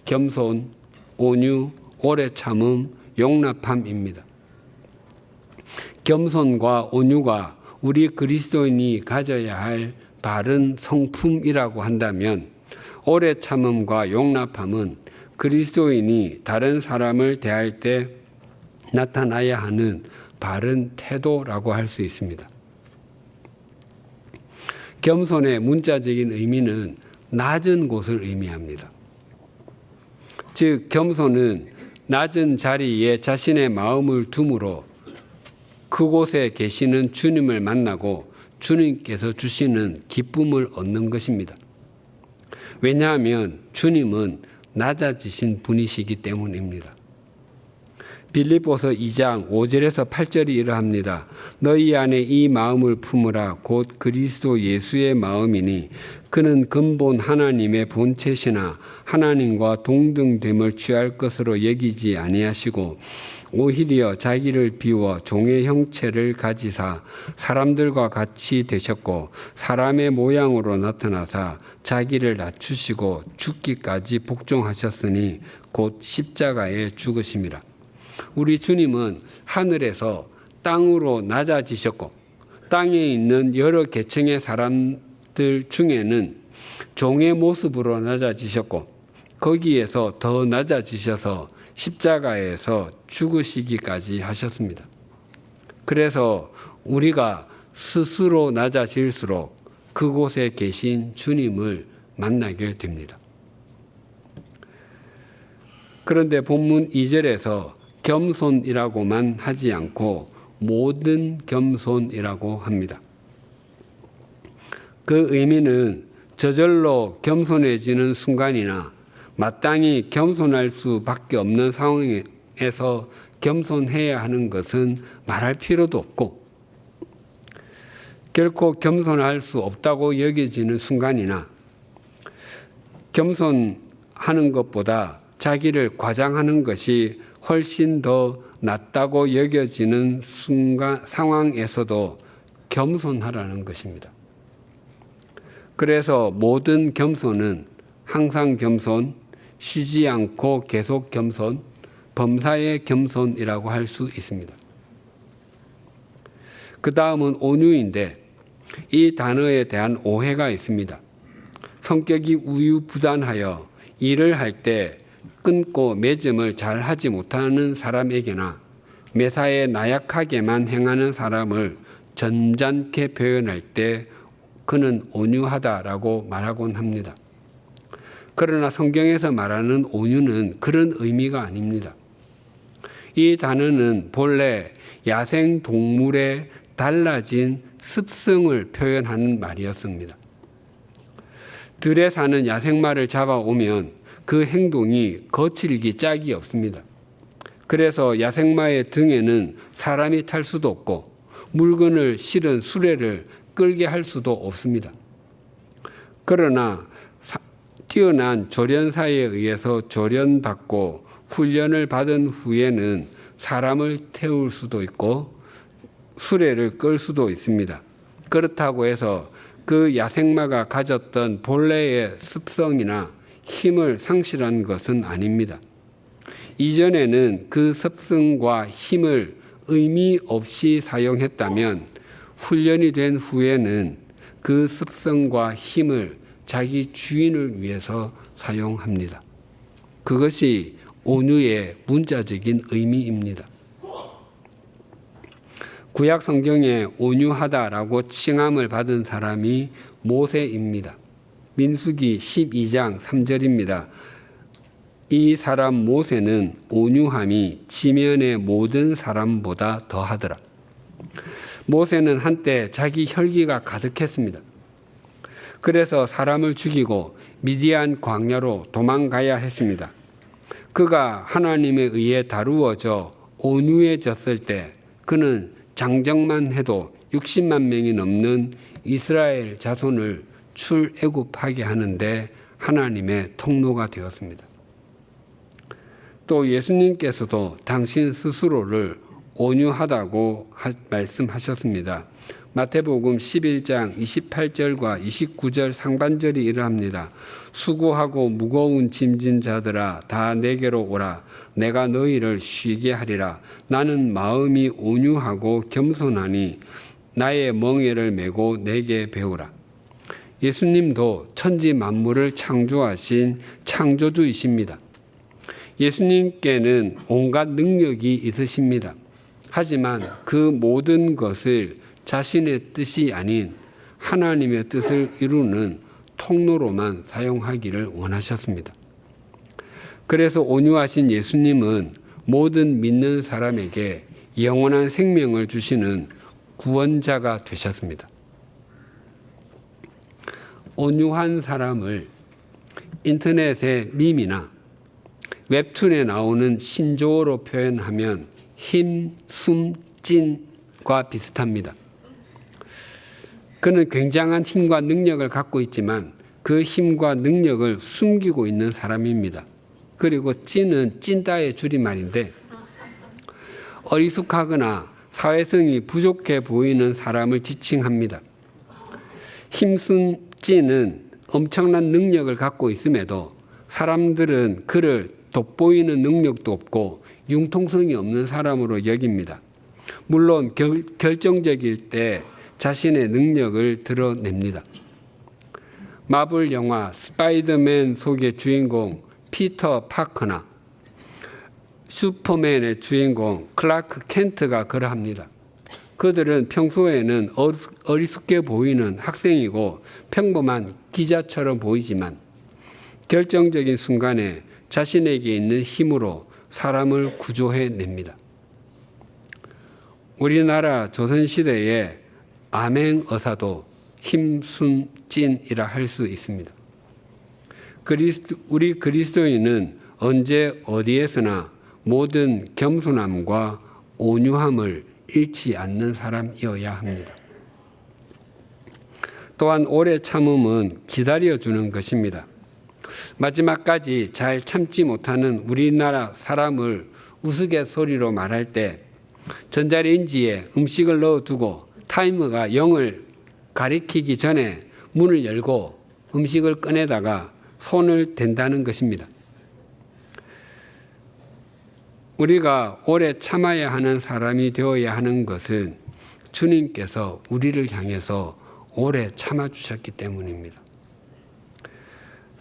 겸손, 온유, 오래 참음, 용납함입니다. 겸손과 온유가 우리 그리스도인이 가져야 할 바른 성품이라고 한다면 오래 참음과 용납함은 그리스도인이 다른 사람을 대할 때 나타나야 하는 바른 태도라고 할 수 있습니다. 겸손의 문자적인 의미는 낮은 곳을 의미합니다. 즉 겸손은 낮은 자리에 자신의 마음을 둠으로 그곳에 계시는 주님을 만나고 주님께서 주시는 기쁨을 얻는 것입니다. 왜냐하면 주님은 낮아지신 분이시기 때문입니다. 빌립보서 2장 5절에서 8절이 이러합니다. 너희 안에 이 마음을 품으라. 곧 그리스도 예수의 마음이니 그는 근본 하나님의 본체시나 하나님과 동등됨을 취할 것으로 여기지 아니하시고 오히려 자기를 비워 종의 형체를 가지사 사람들과 같이 되셨고 사람의 모양으로 나타나사 자기를 낮추시고 죽기까지 복종하셨으니 곧 십자가에 죽으심이라. 우리 주님은 하늘에서 땅으로 낮아지셨고 땅에 있는 여러 계층의 사람들 중에는 종의 모습으로 낮아지셨고 거기에서 더 낮아지셔서 십자가에서 죽으시기까지 하셨습니다. 그래서 우리가 스스로 낮아질수록 그곳에 계신 주님을 만나게 됩니다. 그런데 본문 2절에서 겸손이라고만 하지 않고 모든 겸손이라고 합니다. 그 의미는 저절로 겸손해지는 순간이나 마땅히 겸손할 수밖에 없는 상황에서 겸손해야 하는 것은 말할 필요도 없고 결코 겸손할 수 없다고 여겨지는 순간이나 겸손하는 것보다 자기를 과장하는 것이 훨씬 더 낫다고 여겨지는 순간 상황에서도 겸손하라는 것입니다. 그래서 모든 겸손은 항상 겸손, 쉬지 않고 계속 겸손, 범사의 겸손이라고 할 수 있습니다. 그 다음은 온유인데 이 단어에 대한 오해가 있습니다. 성격이 우유부단하여 일을 할 때 끊고 매점을 잘 하지 못하는 사람에게나 매사에 나약하게만 행하는 사람을 점잖게 표현할 때 그는 온유하다라고 말하곤 합니다. 그러나 성경에서 말하는 온유는 그런 의미가 아닙니다. 이 단어는 본래 야생 동물의 달라진 습성을 표현하는 말이었습니다. 들에 사는 야생마를 잡아오면 그 행동이 거칠기 짝이 없습니다. 그래서 야생마의 등에는 사람이 탈 수도 없고 물건을 실은 수레를 끌게 할 수도 없습니다. 그러나 뛰어난 조련사에 의해서 조련받고 훈련을 받은 후에는 사람을 태울 수도 있고 수레를 끌 수도 있습니다. 그렇다고 해서 그 야생마가 가졌던 본래의 습성이나 힘을 상실한 것은 아닙니다. 이전에는 그 습성과 힘을 의미 없이 사용했다면 훈련이 된 후에는 그 습성과 힘을 자기 주인을 위해서 사용합니다. 그것이 온유의 문자적인 의미입니다. 구약 성경에 온유하다라고 칭함을 받은 사람이 모세입니다. 민수기 12장 3절입니다. 이 사람 모세는 온유함이 지면의 모든 사람보다 더하더라. 모세는 한때 자기 혈기가 가득했습니다. 그래서 사람을 죽이고 미디안 광야로 도망가야 했습니다. 그가 하나님에 의해 다루어져 온유해졌을 때 그는 장정만 해도 60만 명이 넘는 이스라엘 자손을 출애굽하게 하는데 하나님의 통로가 되었습니다. 또 예수님께서도 당신 스스로를 온유하다고 말씀하셨습니다. 마태복음 11장 28절과 29절 상반절이 이러합니다. 수고하고 무거운 짐진 자들아 다 내게로 오라. 내가 너희를 쉬게 하리라. 나는 마음이 온유하고 겸손하니 나의 멍에를 메고 내게 배우라. 예수님도 천지 만물을 창조하신 창조주이십니다. 예수님께는 온갖 능력이 있으십니다. 하지만 그 모든 것을 자신의 뜻이 아닌 하나님의 뜻을 이루는 통로로만 사용하기를 원하셨습니다. 그래서 온유하신 예수님은 모든 믿는 사람에게 영원한 생명을 주시는 구원자가 되셨습니다. 온유한 사람을 인터넷의 밈이나 웹툰에 나오는 신조어로 표현하면 힘, 숨, 찐과 비슷합니다. 그는 굉장한 힘과 능력을 갖고 있지만 그 힘과 능력을 숨기고 있는 사람입니다. 그리고 찐은 찐따의 줄임말인데 어리숙하거나 사회성이 부족해 보이는 사람을 지칭합니다. 힘순 찐은 엄청난 능력을 갖고 있음에도 사람들은 그를 돋보이는 능력도 없고 융통성이 없는 사람으로 여깁니다. 물론 결정적일 때 자신의 능력을 드러냅니다. 마블 영화 스파이더맨 속의 주인공 피터 파커나 슈퍼맨의 주인공 클라크 켄트가 그러합니다. 그들은 평소에는 어리숙해 보이는 학생이고 평범한 기자처럼 보이지만 결정적인 순간에 자신에게 있는 힘으로 사람을 구조해냅니다. 우리나라 조선시대의 암행어사도 힘순찐이라 할 수 있습니다. 우리 그리스도인은 언제 어디에서나 모든 겸손함과 온유함을 잃지 않는 사람이어야 합니다. 또한 오래 참음은 기다려주는 것입니다. 마지막까지 잘 참지 못하는 우리나라 사람을 우스갯소리로 말할 때 전자레인지에 음식을 넣어두고 타이머가 0을 가리키기 전에 문을 열고 음식을 꺼내다가 손을 댄다는 것입니다. 우리가 오래 참아야 하는 사람이 되어야 하는 것은 주님께서 우리를 향해서 오래 참아주셨기 때문입니다.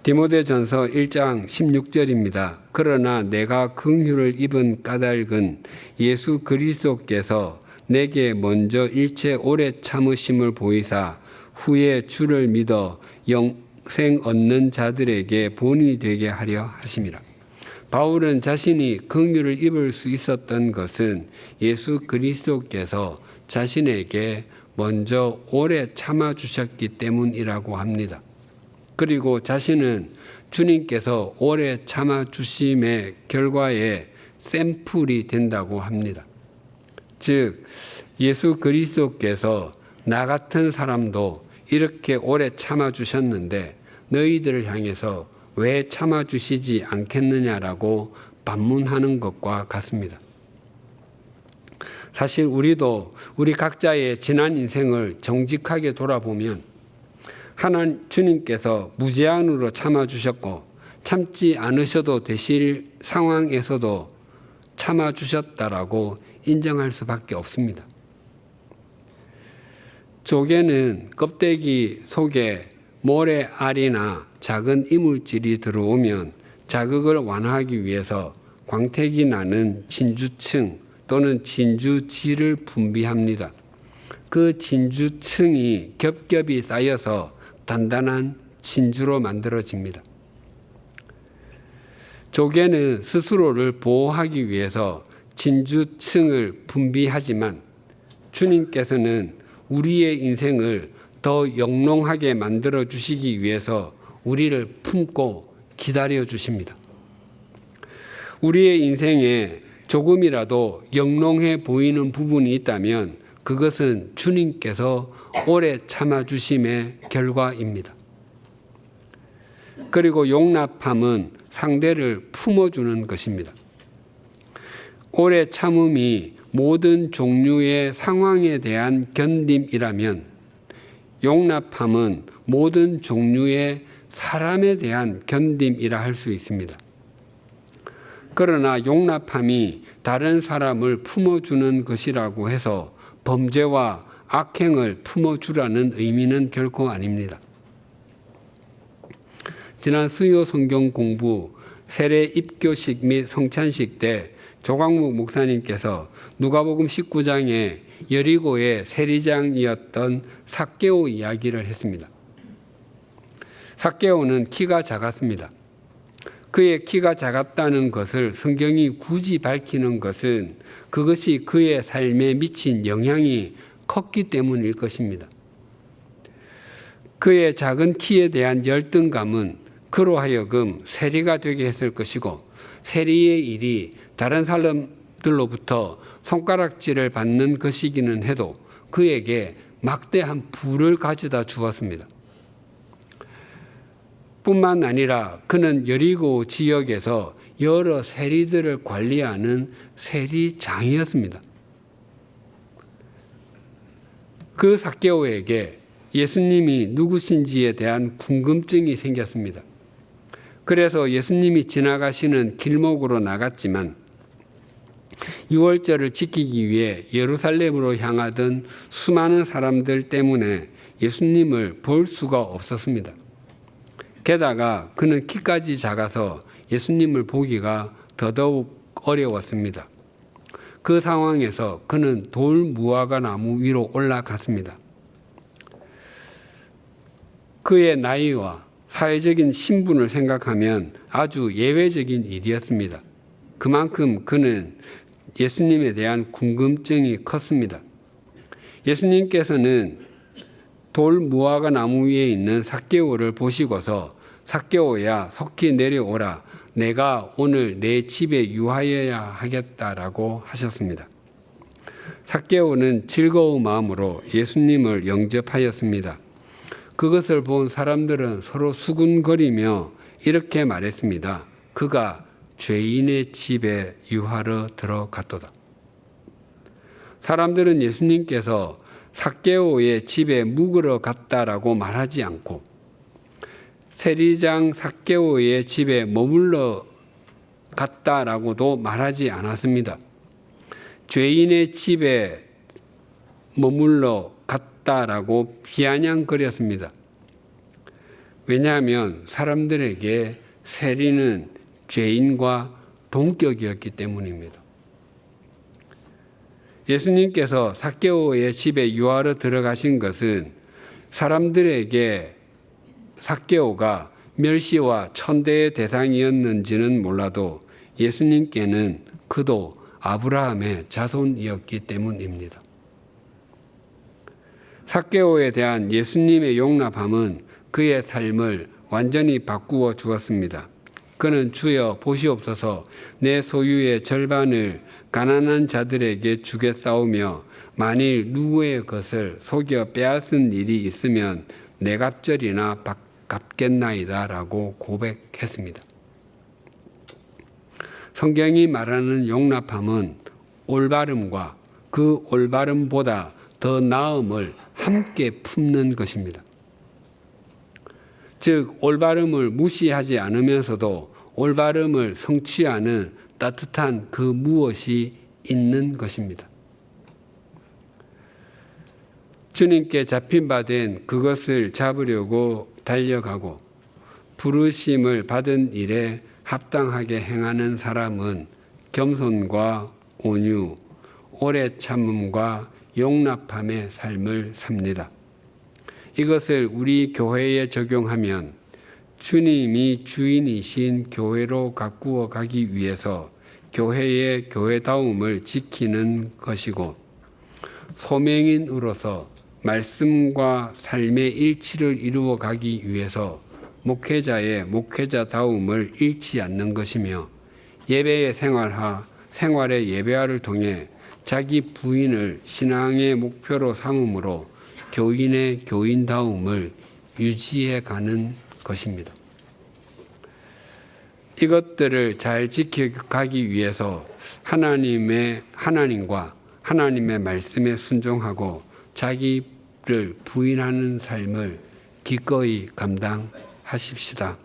디모데전서 1장 16절입니다. 그러나 내가 긍휼을 입은 까닭은 예수 그리스도께서 내게 먼저 일체 오래 참으심을 보이사 후에 주를 믿어 영생 얻는 자들에게 본이 되게 하려 하심이라. 바울은 자신이 긍휼을 입을 수 있었던 것은 예수 그리스도께서 자신에게 먼저 오래 참아주셨기 때문이라고 합니다. 그리고 자신은 주님께서 오래 참아주심의 결과에 샘플이 된다고 합니다. 즉 예수 그리스도께서 나 같은 사람도 이렇게 오래 참아주셨는데 너희들을 향해서 왜 참아주시지 않겠느냐라고 반문하는 것과 같습니다. 사실 우리도 우리 각자의 지난 인생을 정직하게 돌아보면 하나님 주님께서 무제한으로 참아주셨고 참지 않으셔도 되실 상황에서도 참아주셨다라고 인정할 수밖에 없습니다. 조개는 껍데기 속에 모래알이나 작은 이물질이 들어오면 자극을 완화하기 위해서 광택이 나는 진주층 또는 진주질을 분비합니다. 그 진주층이 겹겹이 쌓여서 단단한 진주로 만들어집니다. 조개는 스스로를 보호하기 위해서 진주층을 분비하지만 주님께서는 우리의 인생을 더 영롱하게 만들어 주시기 위해서 우리를 품고 기다려 주십니다. 우리의 인생에 조금이라도 영롱해 보이는 부분이 있다면 그것은 주님께서 오래 참아주심의 결과입니다. 그리고 용납함은 상대를 품어주는 것입니다. 오래 참음이 모든 종류의 상황에 대한 견딤이라면 용납함은 모든 종류의 사람에 대한 견딤이라 할 수 있습니다. 그러나 용납함이 다른 사람을 품어주는 것이라고 해서 범죄와 악행을 품어주라는 의미는 결코 아닙니다. 지난 수요 성경 공부, 세례 입교식 및 성찬식 때 조광목 목사님께서 누가복음 19장에 여리고의 세리장이었던 삭개오 이야기를 했습니다. 삭개오는 키가 작았습니다. 그의 키가 작았다는 것을 성경이 굳이 밝히는 것은 그것이 그의 삶에 미친 영향이 컸기 때문일 것입니다. 그의 작은 키에 대한 열등감은 그로 하여금 세리가 되게 했을 것이고, 세리의 일이 다른 사람들로부터 손가락질을 받는 것이기는 해도 그에게 막대한 부를 가져다 주었습니다. 뿐만 아니라 그는 여리고 지역에서 여러 세리들을 관리하는 세리장이었습니다. 그 삭개오에게 예수님이 누구신지에 대한 궁금증이 생겼습니다. 그래서 예수님이 지나가시는 길목으로 나갔지만 유월절을 지키기 위해 예루살렘으로 향하던 수많은 사람들 때문에 예수님을 볼 수가 없었습니다. 게다가 그는 키까지 작아서 예수님을 보기가 더더욱 어려웠습니다. 그 상황에서 그는 돌 무화과 나무 위로 올라갔습니다. 그의 나이와 사회적인 신분을 생각하면 아주 예외적인 일이었습니다. 그만큼 그는 예수님에 대한 궁금증이 컸습니다. 예수님께서는 돌 무화과 나무 위에 있는 삭개오를 보시고서 삭개오야 속히 내려오라, 내가 오늘 내 집에 유하여야 하겠다라고 하셨습니다. 삭개오는 즐거운 마음으로 예수님을 영접하였습니다. 그것을 본 사람들은 서로 수군거리며 이렇게 말했습니다. 그가 죄인의 집에 유하러 들어갔도다. 사람들은 예수님께서 삭개오의 집에 묵으러 갔다라고 말하지 않고 세리장 삭개오의 집에 머물러 갔다라고도 말하지 않았습니다. 죄인의 집에 머물러 갔다라고 비아냥거렸습니다. 왜냐하면 사람들에게 세리는 죄인과 동격이었기 때문입니다. 예수님께서 삭개오의 집에 유하러 들어가신 것은 사람들에게 삭개오가 멸시와 천대의 대상이었는지는 몰라도 예수님께는 그도 아브라함의 자손이었기 때문입니다. 삭개오에 대한 예수님의 용납함은 그의 삶을 완전히 바꾸어 주었습니다. 그는 주여 보시옵소서, 내 소유의 절반을 가난한 자들에게 주겠사오며 만일 누구의 것을 속여 빼앗은 일이 있으면 내 갑절이나 갚겠나이다 라고 고백했습니다. 성경이 말하는 용납함은 올바름과 그 올바름보다 더 나음을 함께 품는 것입니다. 즉 올바름을 무시하지 않으면서도 올바름을 성취하는 따뜻한 그 무엇이 있는 것입니다. 주님께 잡힌 바 된 그것을 잡으려고 달려가고 부르심을 받은 일에 합당하게 행하는 사람은 겸손과 온유, 오래 참음과 용납함의 삶을 삽니다. 이것을 우리 교회에 적용하면 주님이 주인이신 교회로 가꾸어 가기 위해서 교회의 교회다움을 지키는 것이고, 소명인으로서 말씀과 삶의 일치를 이루어 가기 위해서 목회자의 목회자다움을 잃지 않는 것이며, 예배의 생활의 예배화를 통해 자기 부인을 신앙의 목표로 삼음으로 교인의 교인다움을 유지해 가는 것입니다. 이것들을 잘 지켜가기 위해서 하나님과 하나님의 말씀에 순종하고 자기를 부인하는 삶을 기꺼이 감당하십시다.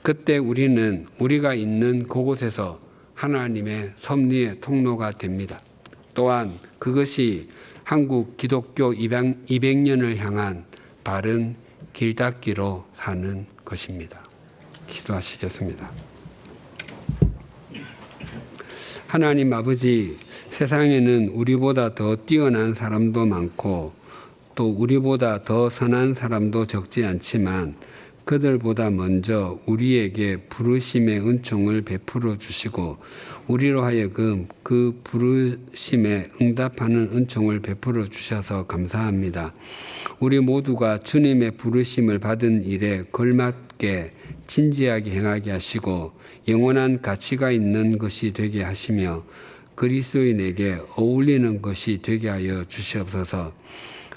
그때 우리는 우리가 있는 그곳에서 하나님의 섭리의 통로가 됩니다. 또한 그것이 한국 기독교 200년을 향한 바른 길닫기로 사는 것입니다. 기도하시겠습니다. 하나님 아버지, 세상에는 우리보다 더 뛰어난 사람도 많고 또 우리보다 더 선한 사람도 적지 않지만 그들보다 먼저 우리에게 부르심의 은총을 베풀어 주시고 우리로 하여금 그 부르심에 응답하는 은총을 베풀어 주셔서 감사합니다. 우리 모두가 주님의 부르심을 받은 일에 걸맞게 진지하게 행하게 하시고 영원한 가치가 있는 것이 되게 하시며 그리스도인에게 어울리는 것이 되게 하여 주시옵소서.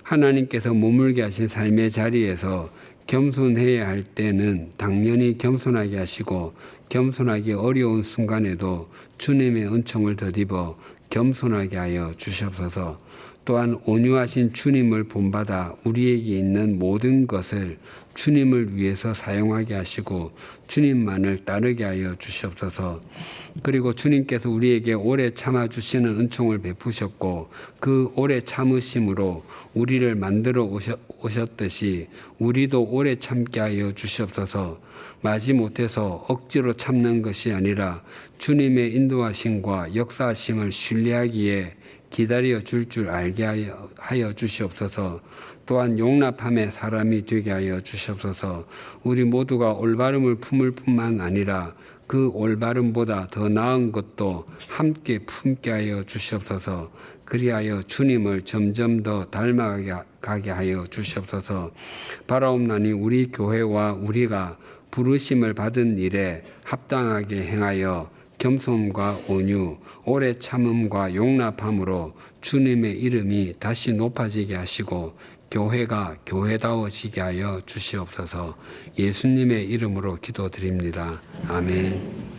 하나님께서 머물게 하신 삶의 자리에서 겸손해야 할 때는 당연히 겸손하게 하시고 겸손하기 어려운 순간에도 주님의 은총을 덧입어 겸손하게 하여 주시옵소서. 또한 온유하신 주님을 본받아 우리에게 있는 모든 것을 주님을 위해서 사용하게 하시고 주님만을 따르게 하여 주시옵소서. 그리고 주님께서 우리에게 오래 참아주시는 은총을 베푸셨고 그 오래 참으심으로 우리를 만들어 오셨듯이 우리도 오래 참게 하여 주시옵소서. 마지못해서 억지로 참는 것이 아니라 주님의 인도하심과 역사하심을 신뢰하기에 기다려 줄 알게 하여 주시옵소서. 또한 용납함의 사람이 되게 하여 주시옵소서. 우리 모두가 올바름을 품을 뿐만 아니라 그 올바름보다 더 나은 것도 함께 품게 하여 주시옵소서. 그리하여 주님을 점점 더 닮아가게 하여 주시옵소서. 바라옵나니 우리 교회와 우리가 부르심을 받은 일에 합당하게 행하여 겸손과 온유, 오래 참음과 용납함으로 주님의 이름이 다시 높아지게 하시고 교회가 교회다워지게 하여 주시옵소서. 예수님의 이름으로 기도드립니다. 아멘.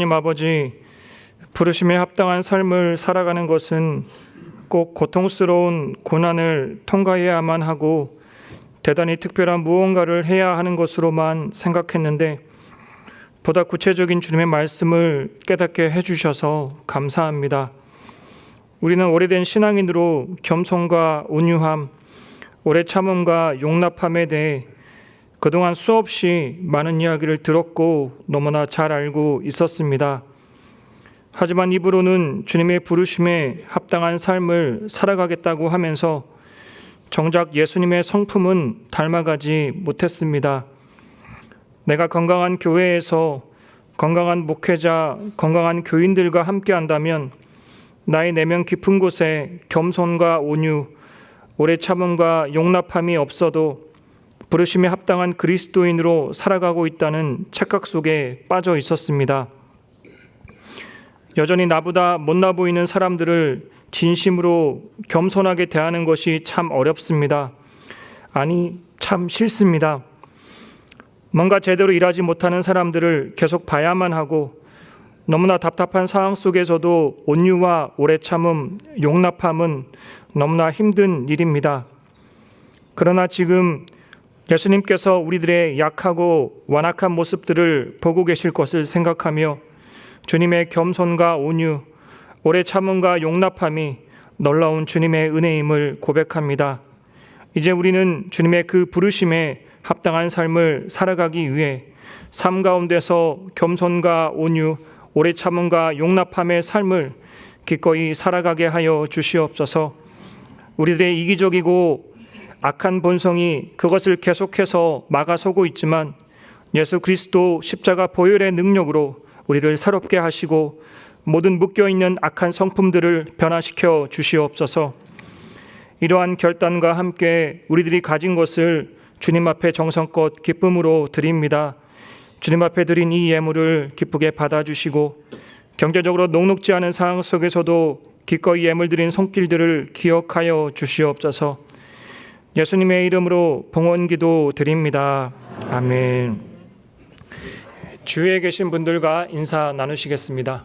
하나님 아버지, 부르심에 합당한 삶을 살아가는 것은 꼭 고통스러운 고난을 통과해야만 하고 대단히 특별한 무언가를 해야 하는 것으로만 생각했는데 보다 구체적인 주님의 말씀을 깨닫게 해주셔서 감사합니다. 우리는 오래된 신앙인으로 겸손과 온유함, 오래 참음과 용납함에 대해 그동안 수없이 많은 이야기를 들었고 너무나 잘 알고 있었습니다. 하지만 입으로는 주님의 부르심에 합당한 삶을 살아가겠다고 하면서 정작 예수님의 성품은 닮아가지 못했습니다. 내가 건강한 교회에서 건강한 목회자, 건강한 교인들과 함께 한다면 나의 내면 깊은 곳에 겸손과 온유, 오래 참음과 용납함이 없어도 부르심에 합당한 그리스도인으로 살아가고 있다는 착각 속에 빠져 있었습니다. 여전히 나보다 못나 보이는 사람들을 진심으로 겸손하게 대하는 것이 참 어렵습니다. 아니, 참 싫습니다. 뭔가 제대로 일하지 못하는 사람들을 계속 봐야만 하고 너무나 답답한 상황 속에서도 온유와 오래 참음, 용납함은 너무나 힘든 일입니다. 그러나 지금 예수님께서 우리들의 약하고 완악한 모습들을 보고 계실 것을 생각하며 주님의 겸손과 온유, 오래 참음과 용납함이 놀라운 주님의 은혜임을 고백합니다. 이제 우리는 주님의 그 부르심에 합당한 삶을 살아가기 위해 삶 가운데서 겸손과 온유, 오래 참음과 용납함의 삶을 기꺼이 살아가게 하여 주시옵소서. 우리들의 이기적이고 악한 본성이 그것을 계속해서 막아서고 있지만 예수 그리스도 십자가 보혈의 능력으로 우리를 새롭게 하시고 모든 묶여있는 악한 성품들을 변화시켜 주시옵소서. 이러한 결단과 함께 우리들이 가진 것을 주님 앞에 정성껏 기쁨으로 드립니다. 주님 앞에 드린 이 예물을 기쁘게 받아주시고 경제적으로 녹록지 않은 상황 속에서도 기꺼이 예물 드린 손길들을 기억하여 주시옵소서. 예수님의 이름으로 봉헌기도 드립니다. 아멘. 주위에 계신 분들과 인사 나누시겠습니다.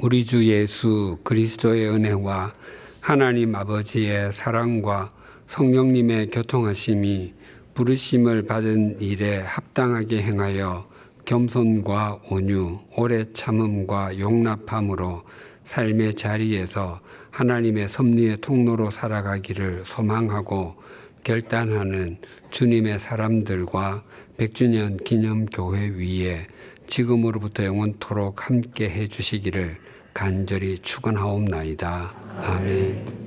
우리 주 예수 그리스도의 은혜와 하나님 아버지의 사랑과 성령님의 교통하심이 부르심을 받은 일에 합당하게 행하여 겸손과 온유, 오래 참음과 용납함으로 삶의 자리에서 하나님의 섭리의 통로로 살아가기를 소망하고 결단하는 주님의 사람들과 100주년 기념교회 위에 지금으로부터 영원토록 함께 해주시기를 간절히 축원하옵나이다. 아멘.